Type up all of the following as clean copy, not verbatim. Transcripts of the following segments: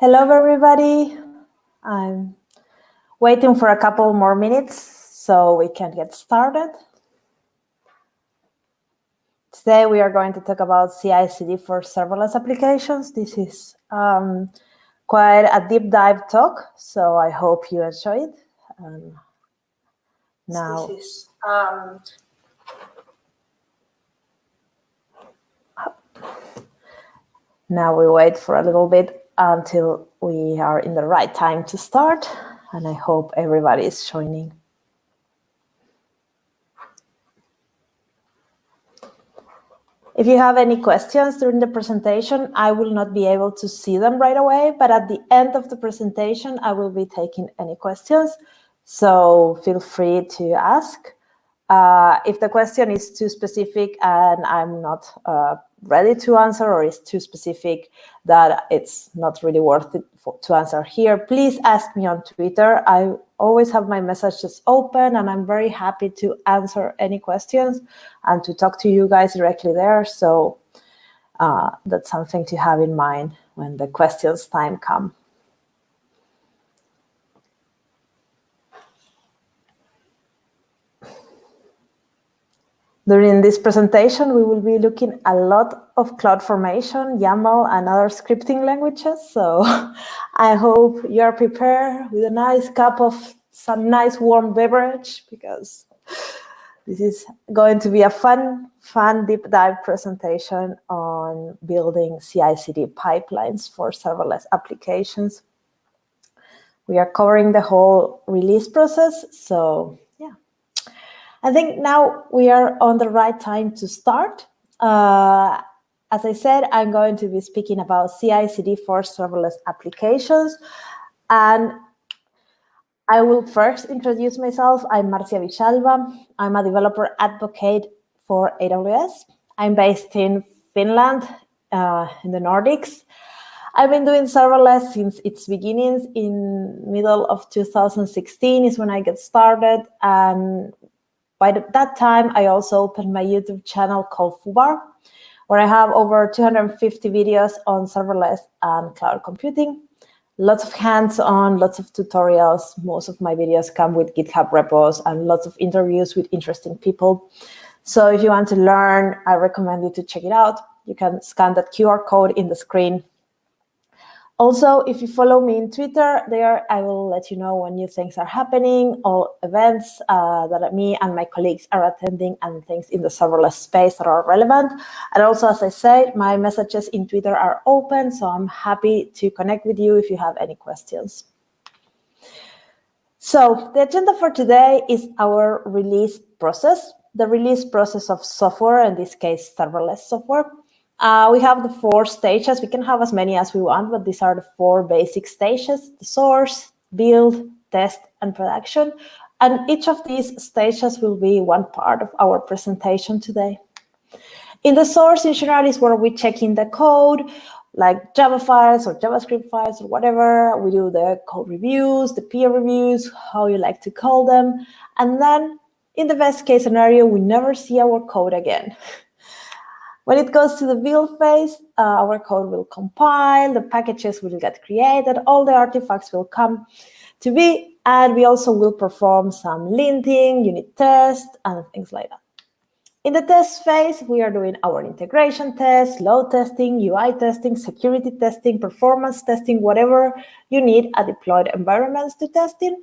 Hello, everybody. I'm waiting for a couple more minutes so we can get started. Today, we are going to talk about CI/CD for serverless applications. This is quite a deep dive talk, so I hope you enjoy it. Now we wait for a little bit until we are in the right time to start, and I hope everybody is joining. If you have any questions during the presentation, I will not be able to see them right away, but at the end of the presentation, I will be taking any questions, so feel free to ask. If the question is too specific and I'm not ready to answer, or is too specific that it's not really worth it to answer here, please ask me on Twitter. I always have my messages open, and I'm very happy to answer any questions and to talk to you guys directly there. So that's something to have in mind when the questions time comes. During this presentation, we will be looking a lot of CloudFormation, YAML, and other scripting languages. So I hope you're prepared with a nice cup of some nice warm beverage, because this is going to be a fun deep dive presentation on building CI/CD pipelines for serverless applications. We are covering the whole release process, so I think now we are on the right time to start. As I said, I'm going to be speaking about CI/CD for serverless applications. And I will first introduce myself. I'm Marcia Villalba. I'm a developer advocate for AWS. I'm based in Finland, in the Nordics. I've been doing serverless since its beginnings. In middle of 2016 is when I get started. And by that time, I also opened my YouTube channel called Fubar, where I have over 250 videos on serverless and cloud computing. Lots of hands-on, lots of tutorials. Most of my videos come with GitHub repos and lots of interviews with interesting people. So if you want to learn, I recommend you to check it out. You can scan that QR code in the screen. Also, if you follow me in Twitter, there I will let you know when new things are happening, all events that me and my colleagues are attending, and things in the serverless space that are relevant. And also, as I said, my messages in Twitter are open, so I'm happy to connect with you if you have any questions. So the agenda for today is our release process, the release process of software, in this case, serverless software. We have the 4 stages. We can have as many as we want, but these are the 4 basic stages: the source, build, test, and production. And each of these stages will be one part of our presentation today. In the source, in general, is where we check in the code, like Java files or JavaScript files or whatever. We do the code reviews, the peer reviews, how you like to call them. And then, in the best case scenario, we never see our code again. When it goes to the build phase, our code will compile, the packages will get created, all the artifacts will come to be, and we also will perform some linting, unit tests, and things like that. In the test phase, we are doing our integration tests, load testing, UI testing, security testing, performance testing, whatever you need a deployed environments to test in.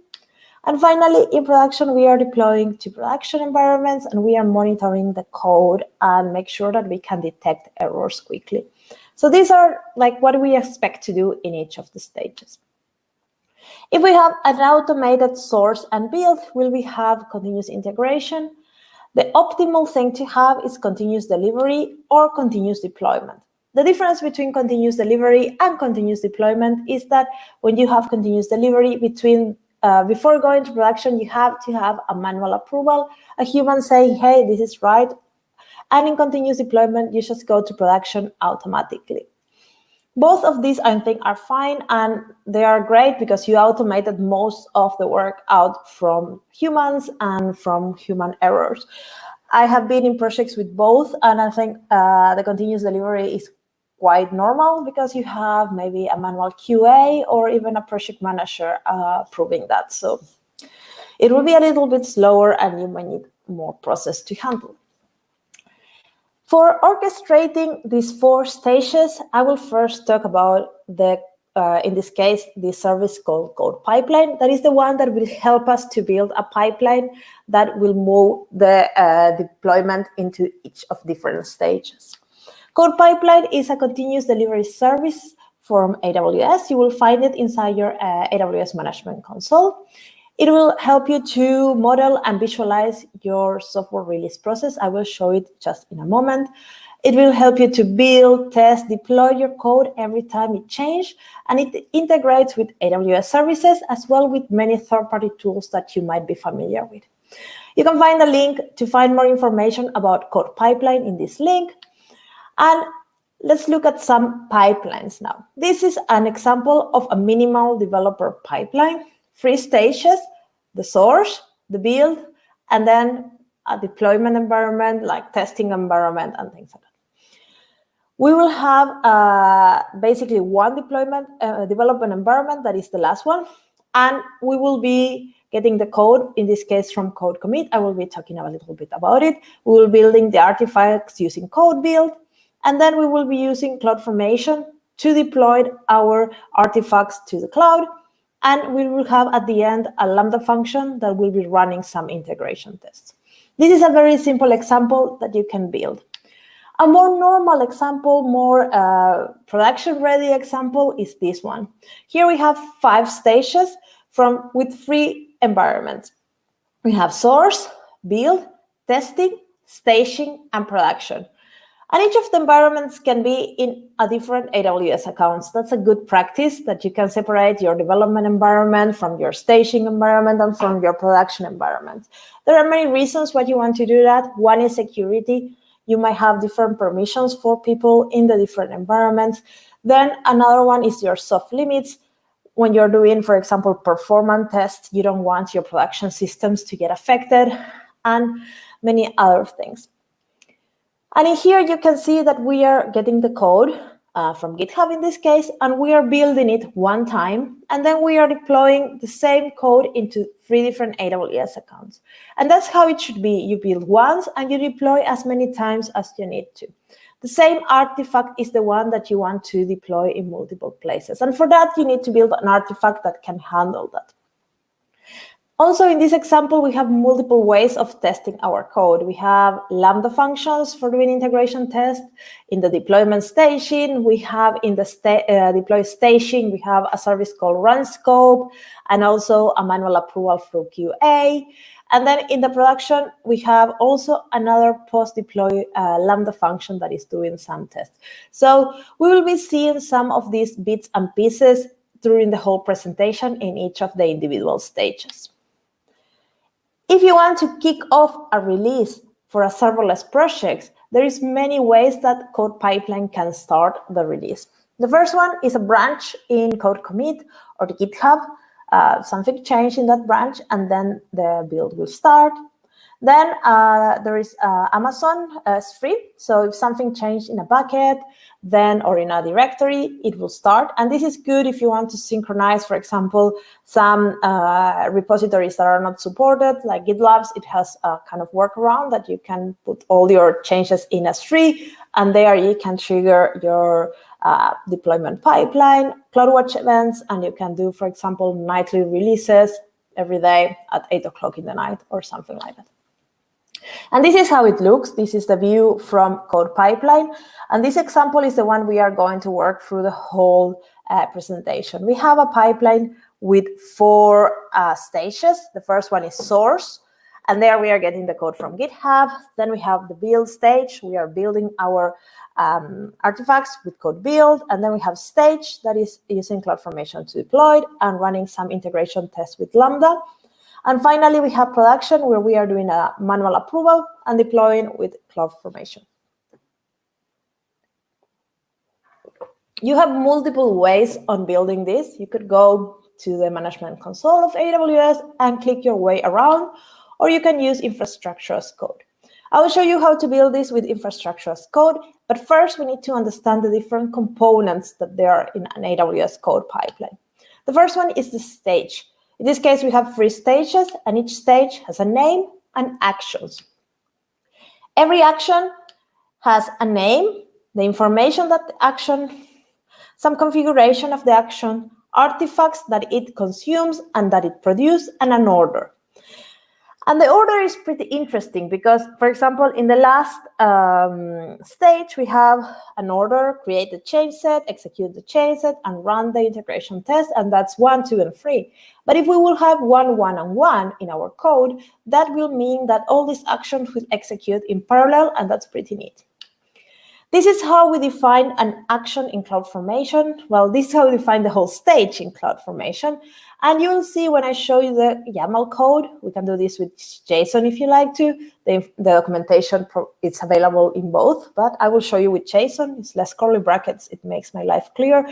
And finally, in production, we are deploying to production environments, and we are monitoring the code and make sure that we can detect errors quickly. So these are like what we expect to do in each of the stages. If we have an automated source and build, will we have continuous integration? The optimal thing to have is continuous delivery or continuous deployment. The difference between continuous delivery and continuous deployment is that when you have continuous delivery, before going to production, you have to have a manual approval, a human saying, hey, this is right. And in continuous deployment, you just go to production automatically. Both of these, I think, are fine, and they are great because you automated most of the work out from humans and from human errors. I have been in projects with both, and I think the continuous delivery is quite normal because you have maybe a manual QA or even a project manager proving that. So it will be a little bit slower and you might need more process to handle. For orchestrating these 4 stages, I will first talk about the, in this case, the service called CodePipeline. That is the one that will help us to build a pipeline that will move the deployment into each of different stages. CodePipeline is a continuous delivery service from AWS. You will find it inside your AWS Management Console. It will help you to model and visualize your software release process. I will show it just in a moment. It will help you to build, test, deploy your code every time it changes, and it integrates with AWS services as well with many third-party tools that you might be familiar with. You can find a link to find more information about CodePipeline in this link. And let's look at some pipelines now. This is an example of a minimal developer pipeline. 3 stages: the source, the build, and then a deployment environment like testing environment and things like that. We will have basically one deployment development environment, that is the last one, and we will be getting the code, in this case from code commit. I will be talking a little bit about it. We will be building the artifacts using CodeBuild, and then we will be using CloudFormation to deploy our artifacts to the cloud. And we will have at the end a Lambda function that will be running some integration tests. This is a very simple example that you can build. A more normal example, more production-ready example is this one. Here we have 5 stages with 3 environments. We have source, build, testing, staging, and production. And each of the environments can be in a different AWS accounts. That's a good practice, that you can separate your development environment from your staging environment and from your production environment. There are many reasons why you want to do that. One is security. You might have different permissions for people in the different environments. Then another one is your soft limits. When you're doing, for example, performance tests, you don't want your production systems to get affected, and many other things. And in here, you can see that we are getting the code from GitHub in this case, and we are building it one time, and then we are deploying the same code into 3 different AWS accounts. And that's how it should be. You build once, and you deploy as many times as you need to. The same artifact is the one that you want to deploy in multiple places. And for that, you need to build an artifact that can handle that. Also, in this example, we have multiple ways of testing our code. We have Lambda functions for doing integration tests. In the deployment staging, we have in the deploy staging, we have a service called run scope, and also a manual approval through QA. And then in the production, we have also another post-deploy Lambda function that is doing some tests. So we will be seeing some of these bits and pieces during the whole presentation in each of the individual stages. If you want to kick off a release for a serverless project, there is many ways that CodePipeline can start the release. The first one is a branch in code commit or the GitHub. Something changed in that branch, and then the build will start. Then there is Amazon S3. So if something changed in a bucket, then or in a directory, it will start. And this is good if you want to synchronize, for example, some repositories that are not supported, like GitLab. It has a kind of workaround that you can put all your changes in S3, and there you can trigger your deployment pipeline, CloudWatch events, and you can do, for example, nightly releases every day at 8 o'clock in the night or something like that. And this is how it looks. This is the view from CodePipeline. And this example is the one we are going to work through the whole presentation. We have a pipeline with 4 stages. The first one is source. And there we are getting the code from GitHub. Then we have the build stage. We are building our artifacts with CodeBuild. And then we have stage that is using CloudFormation to deploy and running some integration tests with Lambda. And finally, we have production, where we are doing a manual approval and deploying with CloudFormation. You have multiple ways on building this. You could go to the management console of AWS and click your way around, or you can use infrastructure as code. I will show you how to build this with infrastructure as code. But first, we need to understand the different components that there are in an AWS code pipeline. The first one is the stage. In this case, we have 3 stages, and each stage has a name and actions. Every action has a name, the information that the action, some configuration of the action, artifacts that it consumes and that it produces, and an order. And the order is pretty interesting because, for example, in the last stage, we have an order, create the change set, execute the change set, and run the integration test, and that's 1, 2, and 3. But if we will have 1, 1, and 1 in our code, that will mean that all these actions will execute in parallel, and that's pretty neat. This is how we define an action in CloudFormation. Well, this is how we define the whole stage in CloudFormation. And you will see when I show you the YAML code, we can do this with JSON if you like to. The documentation is available in both, but I will show you with JSON. It's less curly brackets. It makes my life clear.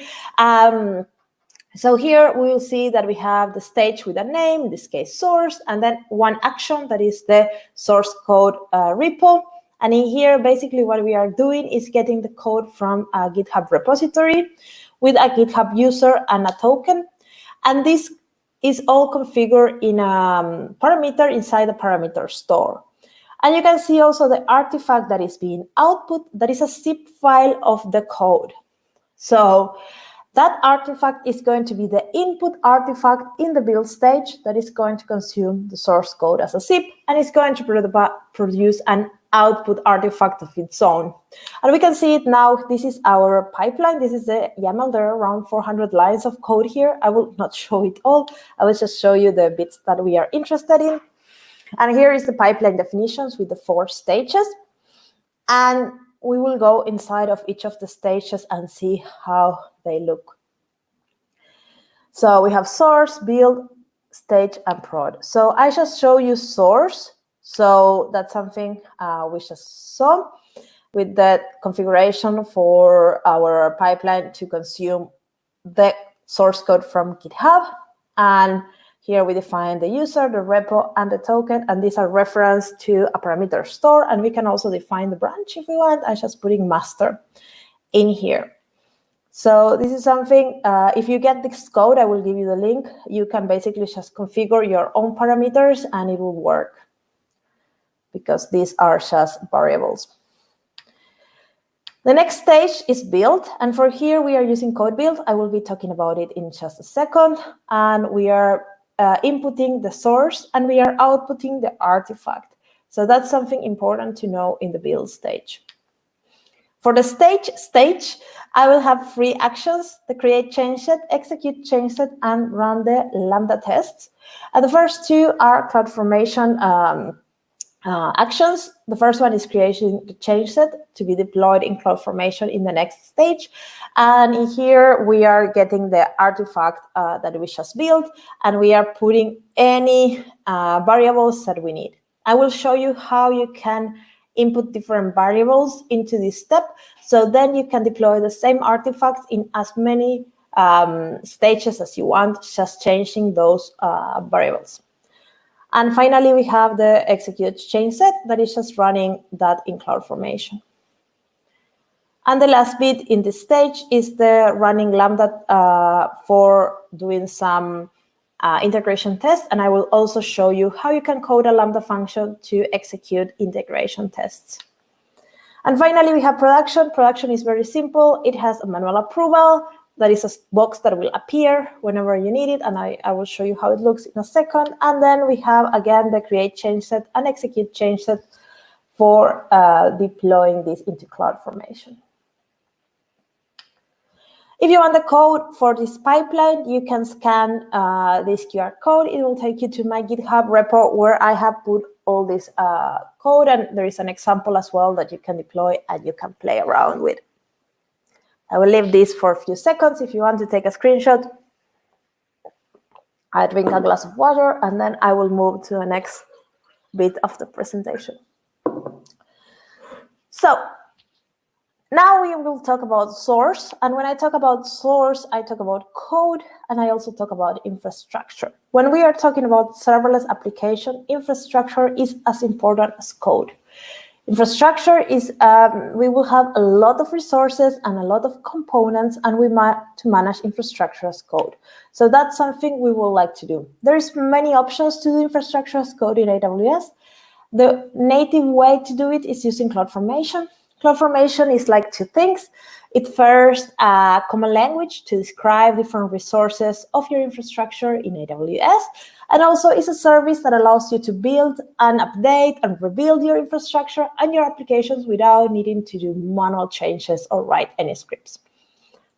So here we will see that we have the stage with a name, in this case source, and then one action that is the source code repo. And in here, basically what we are doing is getting the code from a GitHub repository with a GitHub user and a token. And this is all configured in a parameter inside the parameter store. And you can see also the artifact that is being output, that is a zip file of the code. So that artifact is going to be the input artifact in the build stage that is going to consume the source code as a zip, and it's going to produce an output artifact of its own. And we can see it now. This is our pipeline. This is the YAML. There are around 400 lines of code here. I will not show it all. I will just show you the bits that we are interested in. And here is the pipeline definitions with the 4 stages. And we will go inside of each of the stages and see how they look. So we have source, build, stage, and prod. So I just show you source. So that's something we just saw with the configuration for our pipeline to consume the source code from GitHub. And here we define the user, the repo, and the token. And these are referenced to a parameter store. And we can also define the branch if we want. I'm just putting master in here. So this is something, if you get this code, I will give you the link. You can basically just configure your own parameters and it will work, because these are just variables. The next stage is build, and for here we are using CodeBuild. I will be talking about it in just a second. And we are inputting the source and we are outputting the artifact. So that's something important to know in the build stage. For the stage, I will have 3 actions: the create change set, execute change set, and run the Lambda tests. And the first 2 are CloudFormation actions. The first one is creating the change set to be deployed in CloudFormation in the next stage. And in here, we are getting the artifact that we just built, and we are putting any variables that we need. I will show you how you can input different variables into this step, so then you can deploy the same artifacts in as many stages as you want, just changing those variables. And finally, we have the execute change set that is just running that in CloudFormation. And the last bit in this stage is the running Lambda for doing some integration tests. And I will also show you how you can code a Lambda function to execute integration tests. And finally, we have production. Production is very simple. It has a manual approval. That is a box that will appear whenever you need it, and I will show you how it looks in a second. And then we have, again, the create change set and execute change set for deploying this into CloudFormation. If you want the code for this pipeline, you can scan this QR code. It will take you to my GitHub repo where I have put all this code, and there is an example as well that you can deploy and you can play around with. I will leave this for a few seconds. If you want to take a screenshot, I drink a glass of water, and then I will move to the next bit of the presentation. So now we will talk about source. And when I talk about source, I talk about code, and I also talk about infrastructure. When we are talking about serverless application, infrastructure is as important as code. Infrastructure is, we will have a lot of resources and a lot of components, and we might to manage infrastructure as code. So that's something we would like to do. There's many options to do infrastructure as code in AWS. The native way to do it is using CloudFormation. CloudFormation is like two things. It first a common language to describe different resources of your infrastructure in AWS, and also is a service that allows you to build and update and rebuild your infrastructure and your applications without needing to do manual changes or write any scripts.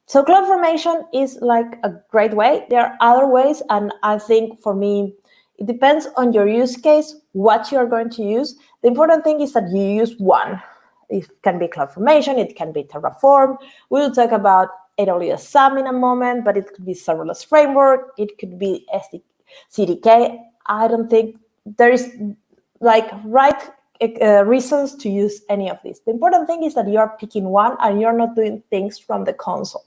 So CloudFormation is like a great way. There are other ways, and I think for me, it depends on your use case, what you are going to use. The important thing is that you use one. It can be CloudFormation, it can be Terraform. We'll talk about AWS SAM in a moment, but it could be Serverless Framework, it could be CDK. I don't think there is like right reasons to use any of these. The important thing is that you are picking one and you're not doing things from the console.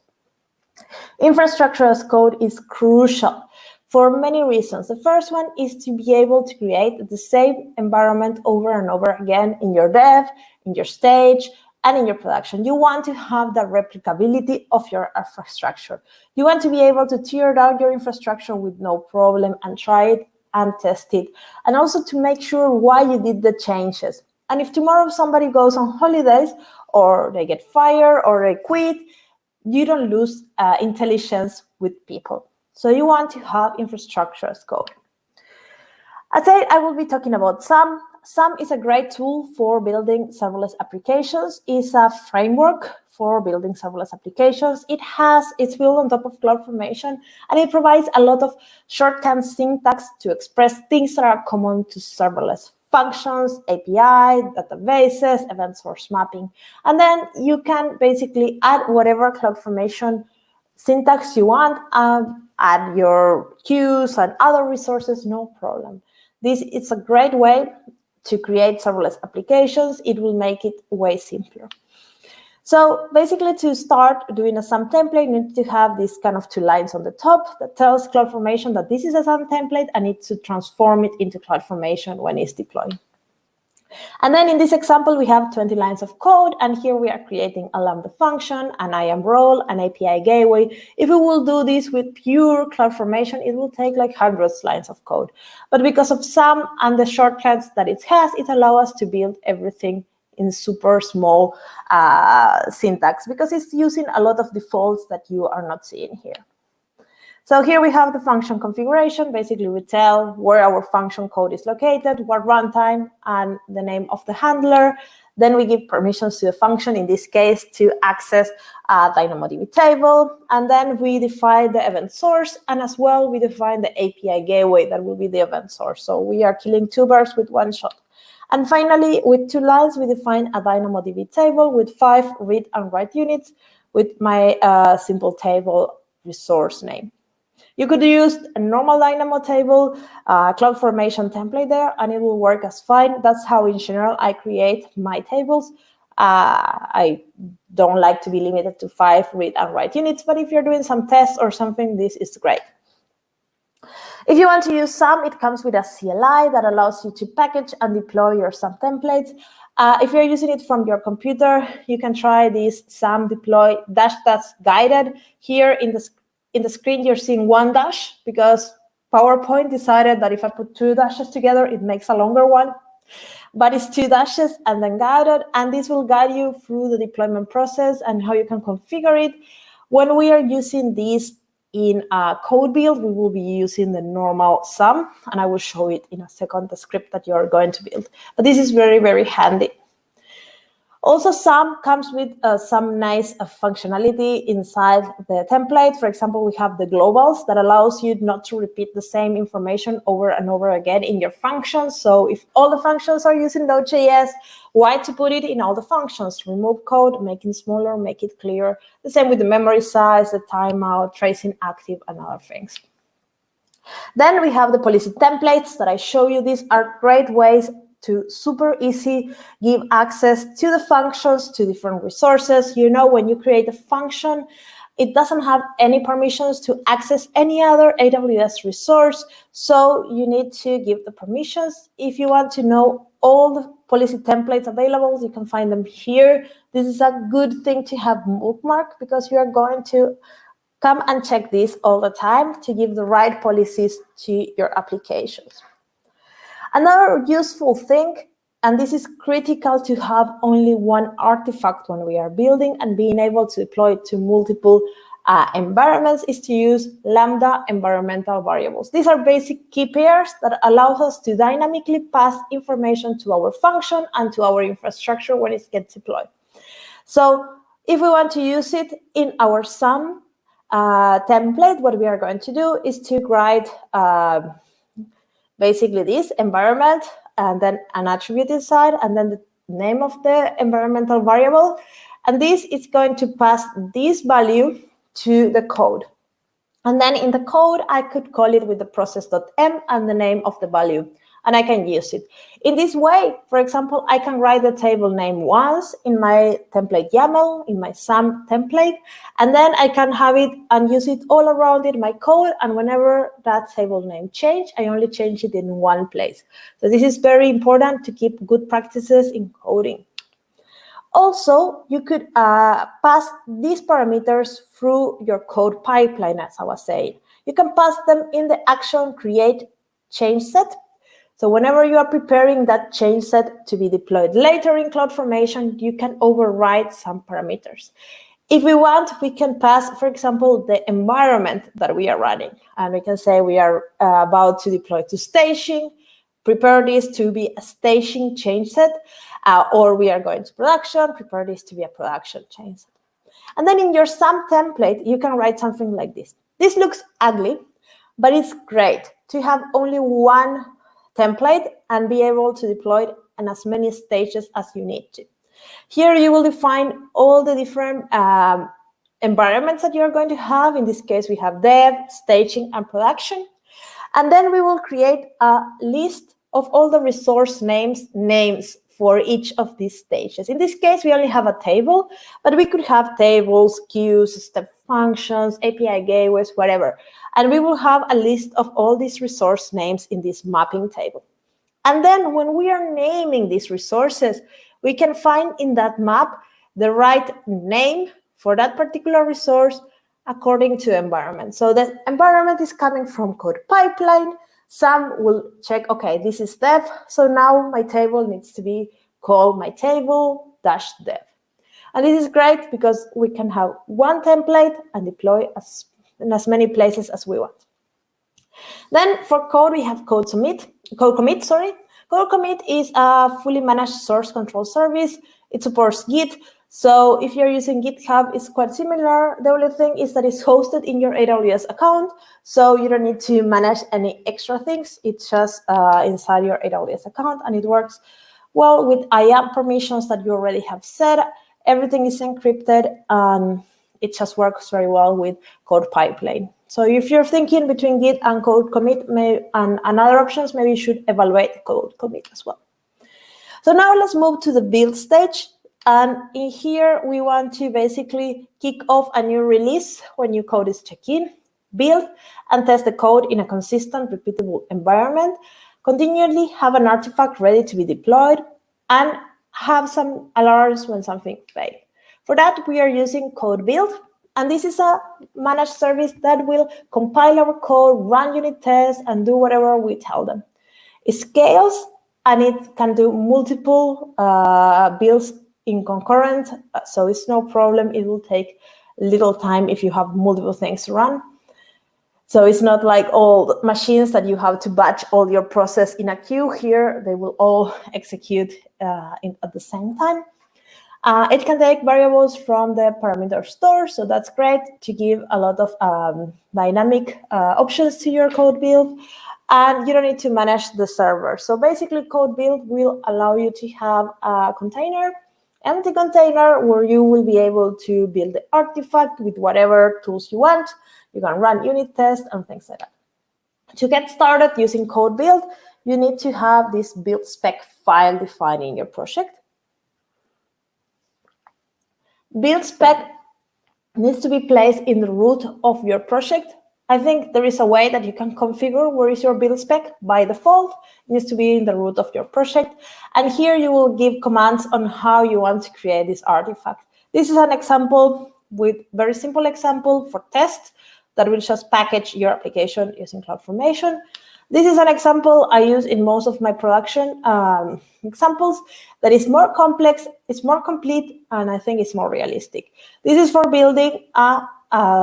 Infrastructure as code is crucial for many reasons. The first one is to be able to create the same environment over and over again in your dev, in your stage, and in your production. You want to have the replicability of your infrastructure. You want to be able to tear down your infrastructure with no problem and try it and test it, and also to make sure why you did the changes. And if tomorrow somebody goes on holidays, or they get fired, or they quit, you don't lose intelligence with people. So you want to have infrastructure as code. As I said, I will be talking about SAM. SAM is a great tool for building serverless applications. It's a framework for building serverless applications. It's built on top of CloudFormation, and it provides a lot of shorthand syntax to express things that are common to serverless functions, API, databases, event source mapping. And then you can basically add whatever CloudFormation syntax you want, add your queues and other resources, no problem. It's a great way to create serverless applications. It will make it way simpler. So basically, to start doing a SAM template, you need to have this kind of two lines on the top that tells CloudFormation that this is a SAM template and need to transform it into CloudFormation when it's deployed. And then in this example, we have 20 lines of code, and here we are creating a Lambda function, an IAM role, an API gateway. If we will do this with pure CloudFormation, it will take like hundreds of lines of code. But because of SAM and the shortcuts that it has, it allows us to build everything in super small syntax, because it's using a lot of defaults that you are not seeing here. So here we have the function configuration. Basically, we tell where our function code is located, what runtime, and the name of the handler. Then we give permissions to the function, in this case, to access a DynamoDB table. And then we define the event source, and as well, we define the API gateway that will be the event source. So we are killing two birds with one shot. And finally, with two lines, we define a DynamoDB table with 5 read and write units with my simple table resource name. You could use a normal Dynamo table, CloudFormation template there, and it will work as fine. That's how, in general, I create my tables. I don't like to be limited to 5 read and write units, but if you're doing some tests or something, this is great. If you want to use SAM, it comes with a CLI that allows you to package and deploy your SAM templates. If you're using it from your computer, you can try this SAM deploy dash that's guided. Here in the screen, you're seeing one dash because PowerPoint decided that if I put 2 dashes together, it makes a longer one. But it's 2 dashes and then guided, and this will guide you through the deployment process and how you can configure it. When we are using this in CodeBuild, we will be using the normal SAM, and I will show it in a second, the script that you're going to build. But this is very, very handy. Also, SAM comes with some nice functionality inside the template. For example, we have the globals that allows you not to repeat the same information over and over again in your functions. So if all the functions are using Node.js, why to put it in all the functions? Remove code, make it smaller, make it clearer. The same with the memory size, the timeout, tracing active, and other things. Then we have the policy templates that I show you. These are great ways to super easy give access to the functions, to different resources. You know, when you create a function, It doesn't have any permissions to access any other AWS resource, so you need to give the permissions. If you want to know all the policy templates available, you can find them here. This is a good thing to have bookmarked because you are going to come and check this all the time to give the right policies to your applications. Another useful thing, and this is critical to have only one artifact when we are building and being able to deploy it to multiple environments, is to use Lambda environmental variables. These are basic key pairs that allow us to dynamically pass information to our function and to our infrastructure when it gets deployed. So if we want to use it in our SAM template, what we are going to do is to write basically this environment and then an attribute inside and then the name of the environmental variable. And this is going to pass this value to the code. And then in the code, I could call it with the process.m and the name of the value, and I can use it. In this way, for example, I can write the table name once in my template YAML, in my SAM template, and then I can have it and use it all around in my code, and whenever that table name change, I only change it in one place. So this is very important to keep good practices in coding. Also, you could pass these parameters through your code pipeline, as I was saying. You can pass them in the action create change set. So whenever you are preparing that change set to be deployed later in CloudFormation, you can override some parameters. If we want, we can pass, for example, the environment that we are running. And we can say we are about to deploy to staging, prepare this to be a staging change set, or we are going to production, prepare this to be a production change set. And then in your SAM template, you can write something like this. This looks ugly, but it's great to have only one template and be able to deploy it in as many stages as you need to. Here you will define all the different environments that you're going to have. In this case, we have dev, staging, and production. And then we will create a list of all the resource names for each of these stages. In this case, we only have a table, but we could have tables, queues, step functions, API gateways, whatever. And we will have a list of all these resource names in this mapping table. And then when we are naming these resources, we can find in that map the right name for that particular resource according to environment. So the environment is coming from CodePipeline. SAM will check, okay, this is dev, so now my table needs to be called my table-dev. And this is great because we can have one template and deploy in as many places as we want. Then for code, we have CodeCommit. CodeCommit is a fully managed source control service. It supports Git. So if you're using GitHub, it's quite similar. The only thing is that it's hosted in your AWS account, so you don't need to manage any extra things. It's just inside your AWS account, and it works well with IAM permissions that you already have set. Everything is encrypted, and it just works very well with CodePipeline. So if you're thinking between Git and CodeCommit and other options, maybe you should evaluate CodeCommit as well. So now let's move to the build stage. And in here, we want to basically kick off a new release when new code is checked in, build, and test the code in a consistent, repeatable environment, continually have an artifact ready to be deployed, and have some alarms when something fails. For that, we are using CodeBuild, and this is a managed service that will compile our code, run unit tests, and do whatever we tell them. It scales, and it can do multiple builds in concurrent, so it's no problem. It will take little time if you have multiple things to run. So it's not like all machines that you have to batch all your process in a queue. Here, they will all execute at the same time. It can take variables from the parameter store, so that's great to give a lot of dynamic options to your code build. And you don't need to manage the server. So basically, code build will allow you to have a container, empty container, where you will be able to build the artifact with whatever tools you want. You can run unit tests and things like that. To get started using code build, you need to have this build spec file defined in your project. Build spec needs to be placed in the root of your project. I think there is a way that you can configure where is your build spec. By default, it needs to be in the root of your project. And here you will give commands on how you want to create this artifact. This is an example with very simple example for test that will just package your application using CloudFormation. This is an example I use in most of my production examples that is more complex, it's more complete, and I think it's more realistic. This is for building a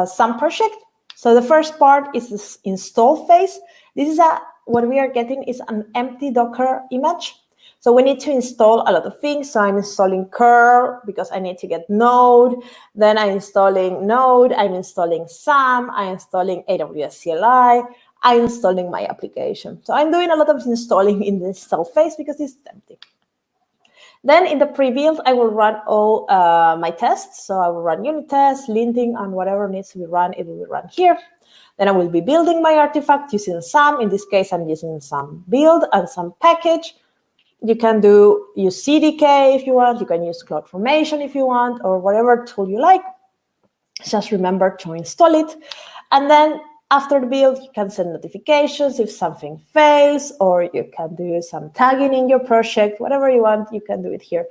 SAM project. So the first part is this install phase. This is what we are getting is an empty Docker image. So we need to install a lot of things. So I'm installing curl because I need to get Node. Then I'm installing Node. I'm installing SAM. I'm installing AWS CLI. I'm installing my application. So I'm doing a lot of installing in the install phase because it's empty. Then in the pre-build, I will run all my tests. So I will run unit tests, linting, and whatever needs to be run, it will be run here. Then I will be building my artifact using SAM. In this case, I'm using SAM build and SAM package. You can use CDK if you want. You can use CloudFormation if you want, or whatever tool you like. Just remember to install it. And then after the build, you can send notifications if something fails, or you can do some tagging in your project. Whatever you want, you can do it here.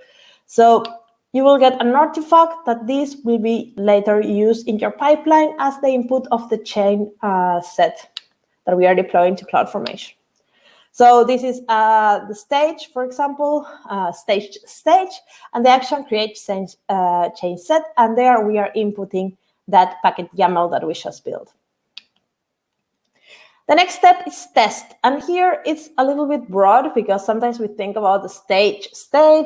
So you will get an artifact that this will be later used in your pipeline as the input of the chain set that we are deploying to CloudFormation. So this is the stage, for example, stage, and the action create chain set, and there we are inputting that packet YAML that we just built. The next step is test, and here it's a little bit broad because sometimes we think about the stage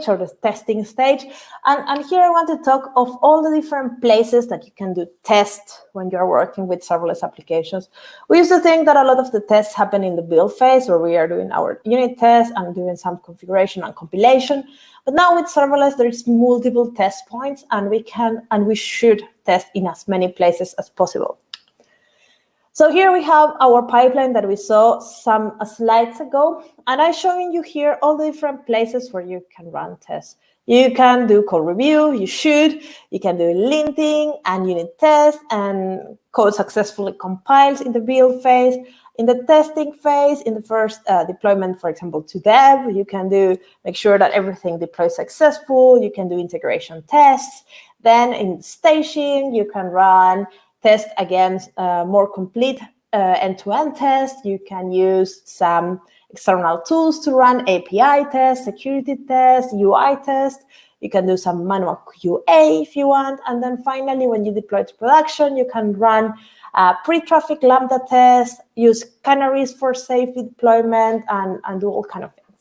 or the testing stage, and here I want to talk of all the different places that you can do test when you're working with serverless applications. We used to think that a lot of the tests happen in the build phase where we are doing our unit tests and doing some configuration and compilation, but now with serverless there's multiple test points, and we should test in as many places as possible. So here we have our pipeline that we saw some slides ago, and I'm showing you here all the different places where you can run tests. You can do code review, you can do linting and unit test, and code successfully compiles in the build phase. In the testing phase, in the first deployment, for example, to dev, you can make sure that everything deploys successful. You can do integration tests. Then in staging, you can run test against more complete end-to-end test. You can use some external tools to run API tests, security tests, UI tests. You can do some manual QA if you want. And then finally, when you deploy to production, you can run pre-traffic Lambda tests, use canaries for safe deployment, and do all kind of things.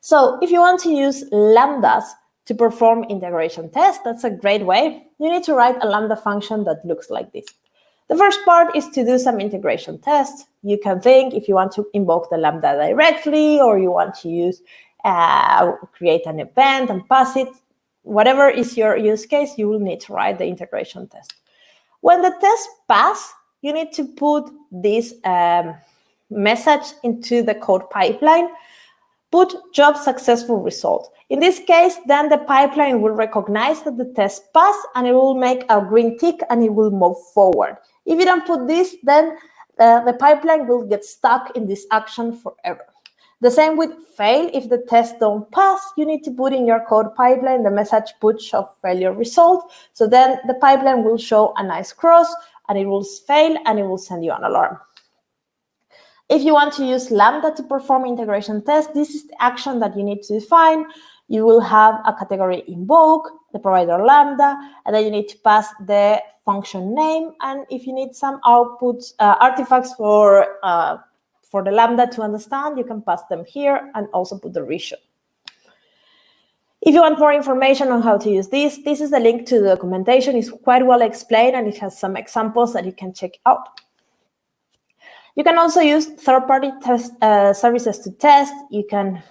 So if you want to use Lambdas to perform integration tests, that's a great way. You need to write a Lambda function that looks like this. The first part is to do some integration tests. You can think if you want to invoke the Lambda directly, or you want to use create an event and pass it. Whatever is your use case, you will need to write the integration test. When the test pass, you need to put this message into the code pipeline. Put job successful result. In this case, then the pipeline will recognize that the test passed, and it will make a green tick, and it will move forward. If you don't put this, then the pipeline will get stuck in this action forever. The same with fail. If the tests don't pass, you need to put in your code pipeline the message put show failure result. So then the pipeline will show a nice cross, and it will fail, and it will send you an alarm. If you want to use Lambda to perform integration tests, this is the action that you need to define. You will have a category invoke, the provider Lambda, and then you need to pass the function name. And if you need some outputs, artifacts for the Lambda to understand, you can pass them here and also put the region. If you want more information on how to use this is the link to the documentation. It's quite well explained, and it has some examples that you can check out. You can also use third-party test services to test. You can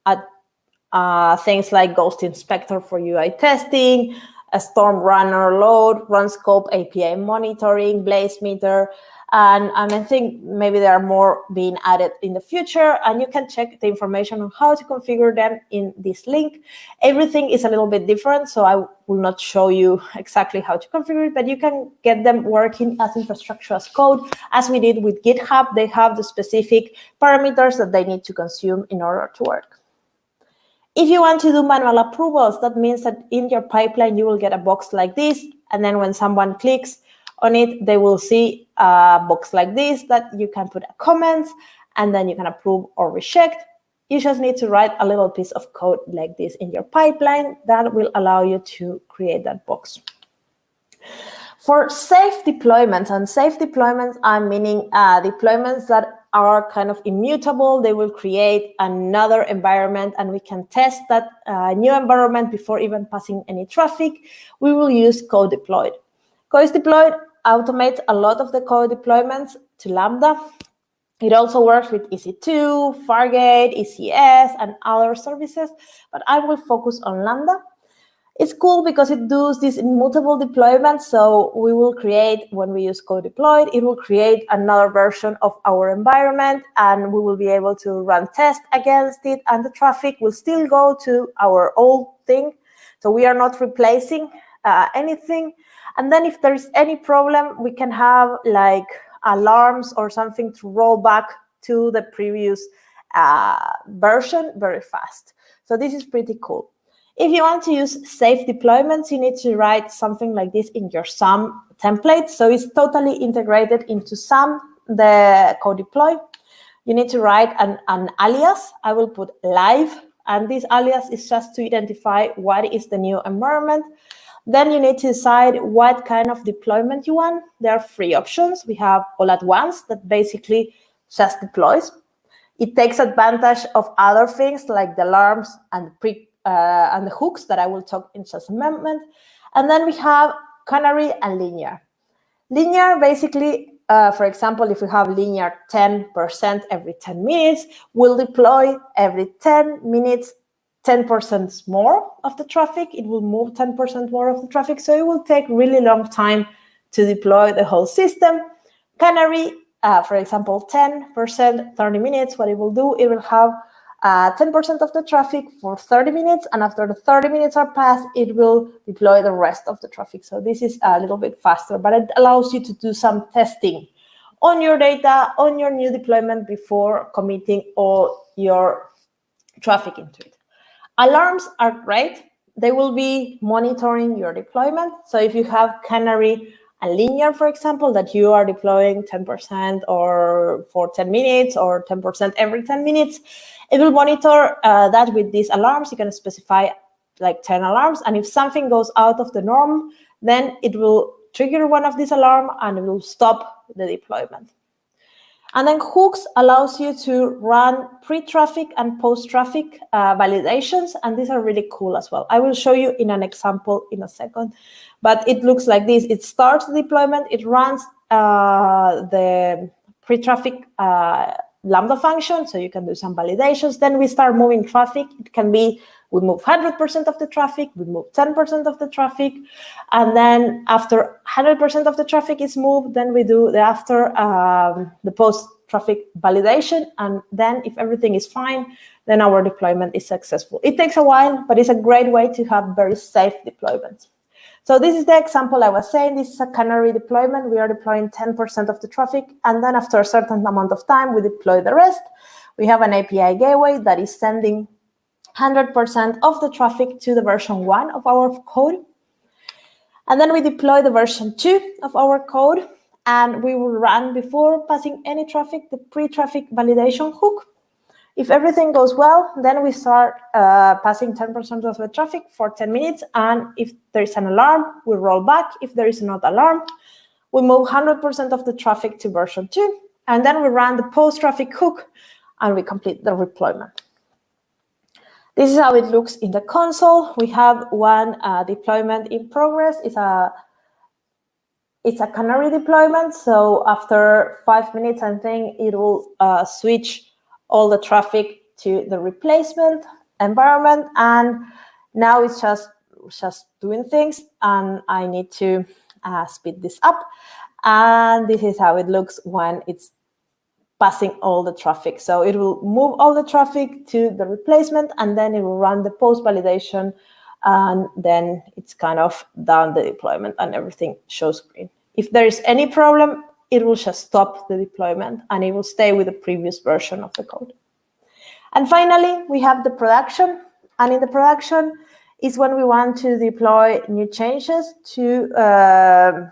add things like Ghost Inspector for UI testing, a storm runner load, run scope, API monitoring, blaze meter, and I think maybe there are more being added in the future, and you can check the information on how to configure them in this link. Everything is a little bit different, so I will not show you exactly how to configure it, but you can get them working as infrastructure as code, as we did with GitHub. They have the specific parameters that they need to consume in order to work. If you want to do manual approvals, that means that in your pipeline, you will get a box like this, and then when someone clicks on it, they will see a box like this that you can put a comment, and then you can approve or reject. You just need to write a little piece of code like this in your pipeline that will allow you to create that box. For safe deployments, and safe deployments, I'm meaning deployments that are kind of immutable. They will create another environment, and we can test that new environment before even passing any traffic. We will use CodeDeploy. CodeDeploy automates a lot of the code deployments to Lambda. It also works with EC2, Fargate, ECS, and other services, but I will focus on Lambda. It's cool because it does this immutable deployment, so we will create, when we use CodeDeploy, it will create another version of our environment, and we will be able to run tests against it, and the traffic will still go to our old thing, so we are not replacing anything. And then if there's any problem, we can have like alarms or something to roll back to the previous version very fast. So this is pretty cool. If you want to use safe deployments, you need to write something like this in your SAM template. So it's totally integrated into SAM, the CodeDeploy. You need to write an alias. I will put live, and this alias is just to identify what is the new environment. Then you need to decide what kind of deployment you want. There are 3 options. We have all at once, that basically just deploys. It takes advantage of other things like the alarms and the hooks that I will talk in just a moment. And then we have canary and linear. Linear, basically, for example, if we have linear 10% every 10 minutes, we'll deploy every 10 minutes 10% more of the traffic. It will move 10% more of the traffic, so it will take really long time to deploy the whole system. Canary, for example, 10%, 30 minutes, what it will do, it will have 10% of the traffic for 30 minutes, and after the 30 minutes are passed, it will deploy the rest of the traffic. So this is a little bit faster, but it allows you to do some testing on your data, on your new deployment before committing all your traffic into it. Alarms are great. They will be monitoring your deployment. So if you have canary and linear, for example, that you are deploying 10% or for 10 minutes or 10% every 10 minutes, it will monitor that with these alarms. You can specify like 10 alarms. And if something goes out of the norm, then it will trigger one of these alarms and it will stop the deployment. And then hooks allows you to run pre-traffic and post-traffic validations, and these are really cool as well. I will show you in an example in a second, but it looks like this. It starts the deployment, it runs the pre-traffic Lambda function, so you can do some validations. Then we start moving traffic. It can be we move 100% of the traffic, we move 10% of the traffic, and then after 100% of the traffic is moved, then we do the post-traffic validation, and then if everything is fine, then our deployment is successful. It takes a while, but it's a great way to have very safe deployments. So this is the example I was saying. This is a canary deployment. We are deploying 10% of the traffic, and then after a certain amount of time, we deploy the rest. We have an API gateway that is sending 100% of the traffic to the version 1 of our code. And then we deploy the version 2 of our code, and we will run, before passing any traffic, the pre-traffic validation hook. If everything goes well, then we start passing 10% of the traffic for 10 minutes, and if there is an alarm, we roll back. If there is not alarm, we move 100% of the traffic to version 2, and then we run the post-traffic hook, and we complete the deployment. This is how it looks in the console. We have one deployment in progress. It's a canary deployment, so after 5 minutes, I think it will switch all the traffic to the replacement environment, and now it's just just doing things, and I need to speed this up. And this is how it looks when it's passing all the traffic. So it will move all the traffic to the replacement, and then it will run the post validation, and then it's kind of done the deployment and everything shows green. If there is any problem, it will just stop the deployment and it will stay with the previous version of the code. And finally, we have the production. And in the production is when we want to deploy new changes to the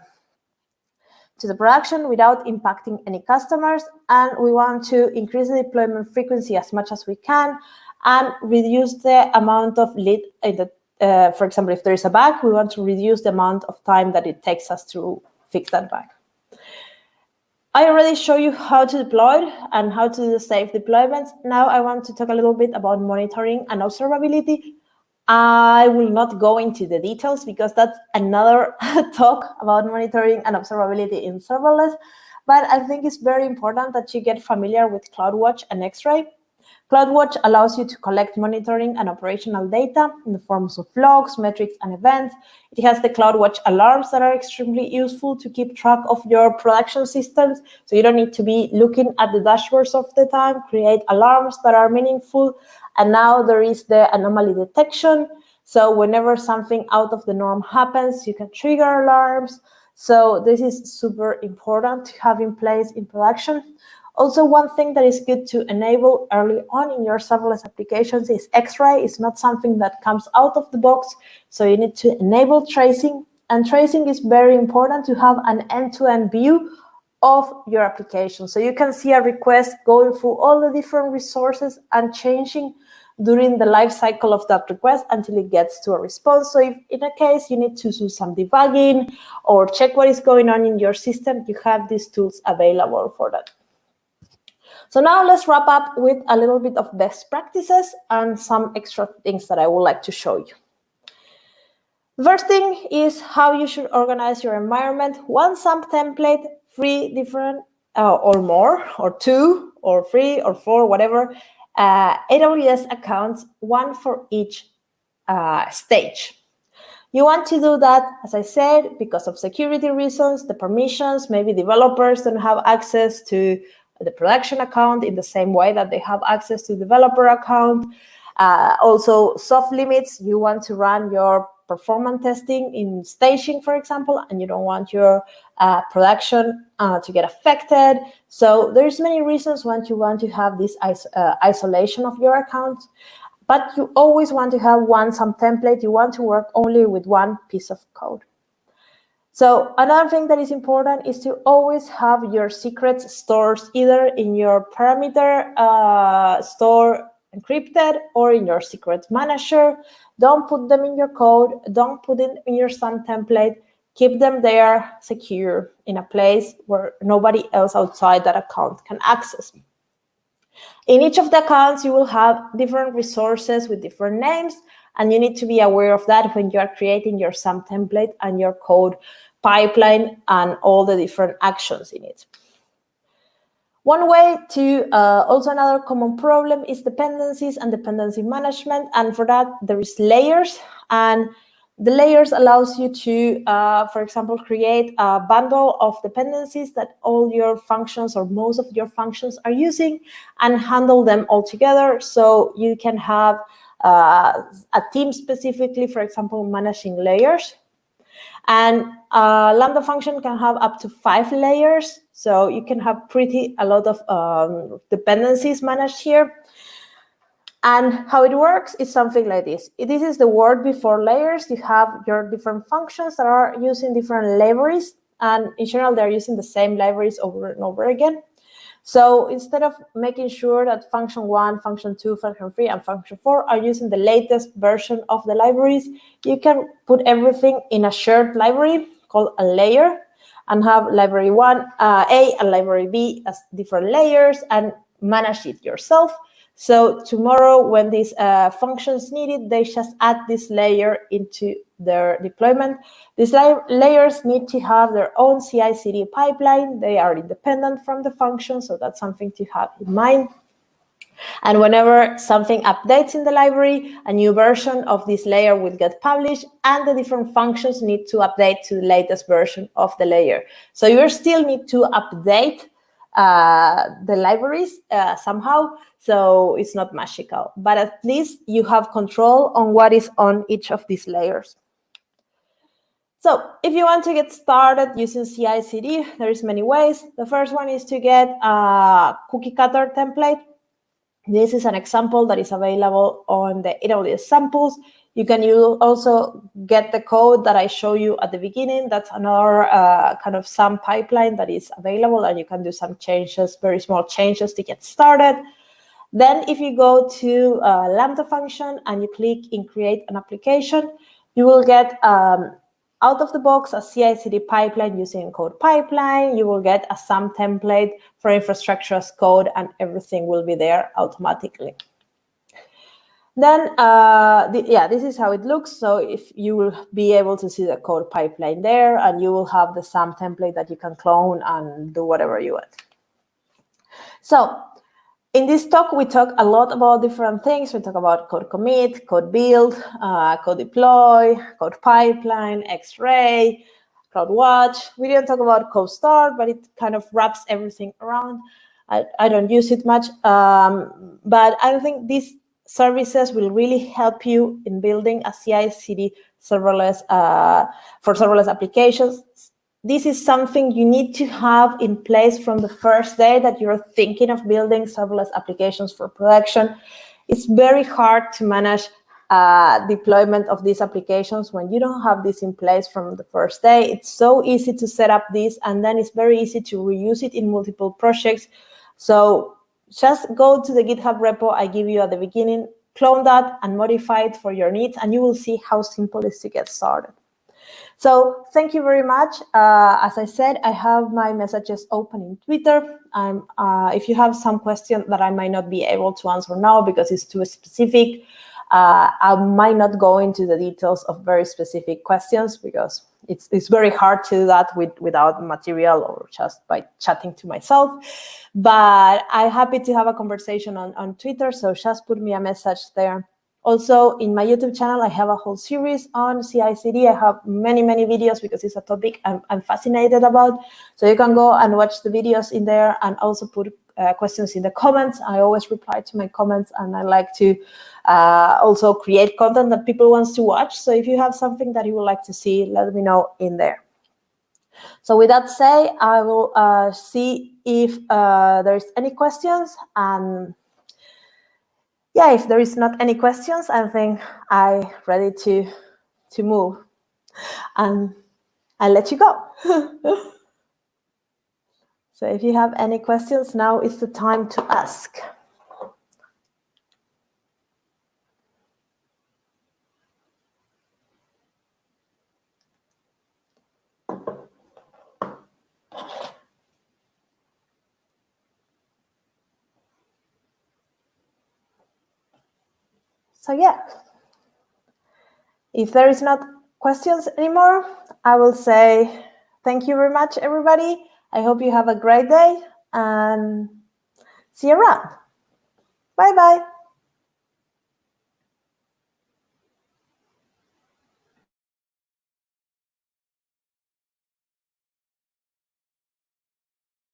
production without impacting any customers. And we want to increase the deployment frequency as much as we can and reduce the amount of lead. For example, if there is a bug, we want to reduce the amount of time that it takes us to fix that bug. I already showed you how to deploy and how to do the safe deployments. Now I want to talk a little bit about monitoring and observability. I will not go into the details because that's another talk about monitoring and observability in serverless, but I think it's very important that you get familiar with CloudWatch and X-Ray. CloudWatch allows you to collect monitoring and operational data in the forms of logs, metrics, and events. It has the CloudWatch alarms that are extremely useful to keep track of your production systems, so you don't need to be looking at the dashboards all the time. Create alarms that are meaningful. And now there is the anomaly detection. So whenever something out of the norm happens, you can trigger alarms. So this is super important to have in place in production. Also, one thing that is good to enable early on in your serverless applications is X-Ray. It's not something that comes out of the box, so you need to enable tracing. And tracing is very important to have an end-to-end view of your application. So you can see a request going through all the different resources and changing during the life cycle of that request until it gets to a response. So if in a case you need to do some debugging or check what is going on in your system, you have these tools available for that. So now let's wrap up with a little bit of best practices and some extra things that I would like to show you. The first thing is how you should organize your environment. One SAM template, 3 different or more, or 2 or 3 or 4, whatever, AWS accounts, 1 for each stage. You want to do that, as I said, because of security reasons, the permissions, maybe developers don't have access to the production account in the same way that they have access to developer account. Also, soft limits, you want to run your performance testing in staging, for example, and you don't want your production to get affected. So there's many reasons why you want to have this isolation of your account, but you always want to have one SAM template. You want to work only with one piece of code. So another thing that is important is to always have your secrets stored either in your parameter store encrypted or in your secrets manager. Don't put them in your code. Don't put it in your SAM template. Keep them there secure in a place where nobody else outside that account can access. In each of the accounts, you will have different resources with different names, and you need to be aware of that when you are creating your SAM template and your code pipeline and all the different actions in it. One way to, also another common problem is dependencies and dependency management. And for that, there is layers. And the layers allows you to, for example, create a bundle of dependencies that all your functions or most of your functions are using and handle them all together. So you can have a team specifically, for example, managing layers. And Lambda function can have up to 5 layers. So you can have a lot of dependencies managed here. And how it works is something like this. This is the word before layers. You have your different functions that are using different libraries. And in general, they're using the same libraries over and over again. So instead of making sure that function 1, function 2, function 3, and function 4 are using the latest version of the libraries, you can put everything in a shared library called a layer and have library 1, A, and library B as different layers and manage it yourself. So tomorrow, when these functions needed, they just add this layer into their deployment. These layers need to have their own CI/CD pipeline. They are independent from the function, so that's something to have in mind. And whenever something updates in the library, a new version of this layer will get published, and the different functions need to update to the latest version of the layer. So you still need to update the libraries somehow, so it's not magical. But at least you have control on what is on each of these layers. So if you want to get started using CI/CD, there's many ways. The first one is to get a cookie cutter template. This is an example that is available on the AWS samples. You can also get the code that I showed you at the beginning. That's another kind of SAM pipeline that is available, and you can do some changes, very small changes to get started. Then if you go to Lambda function and you click in create an application, you will get out of the box a CI/CD pipeline using CodePipeline. You will get a SAM template for infrastructure as code, and everything will be there automatically. Then, this is how it looks. So if you will be able to see the CodePipeline there, and you will have the SAM template that you can clone and do whatever you want. So in this talk, we talk a lot about different things. We talk about code commit, code build, code deploy, code pipeline, X-ray, CloudWatch. We didn't talk about code start, but it kind of wraps everything around. I don't use it much, but I think these services will really help you in building a CI/CD serverless for serverless applications. This is something you need to have in place from the first day that you're thinking of building serverless applications for production. It's very hard to manage deployment of these applications when you don't have this in place from the first day. It's so easy to set up this, and then it's very easy to reuse it in multiple projects. So just go to the GitHub repo I give you at the beginning, clone that and modify it for your needs, and you will see how simple it is to get started. So thank you very much. As I said, I have my messages open in Twitter. If you have some question that I might not be able to answer now because it's too specific, I might not go into the details of very specific questions because it's very hard to do that without material or just by chatting to myself. But I'm happy to have a conversation on Twitter, so just put me a message there. Also, in my YouTube channel, I have a whole series on CI/CD. I have many, many videos because it's a topic I'm fascinated about. So you can go and watch the videos in there and also put questions in the comments. I always reply to my comments, and I like to also create content that people want to watch. So if you have something that you would like to see, let me know in there. So with that said, I will see if there's any questions. And yeah, if there is not any questions, I think I'm ready to move. And I'll let you go. So if you have any questions, now is the time to ask. So yeah, if there is not questions anymore, I will say thank you very much, everybody. I hope you have a great day and see you around. Bye-bye.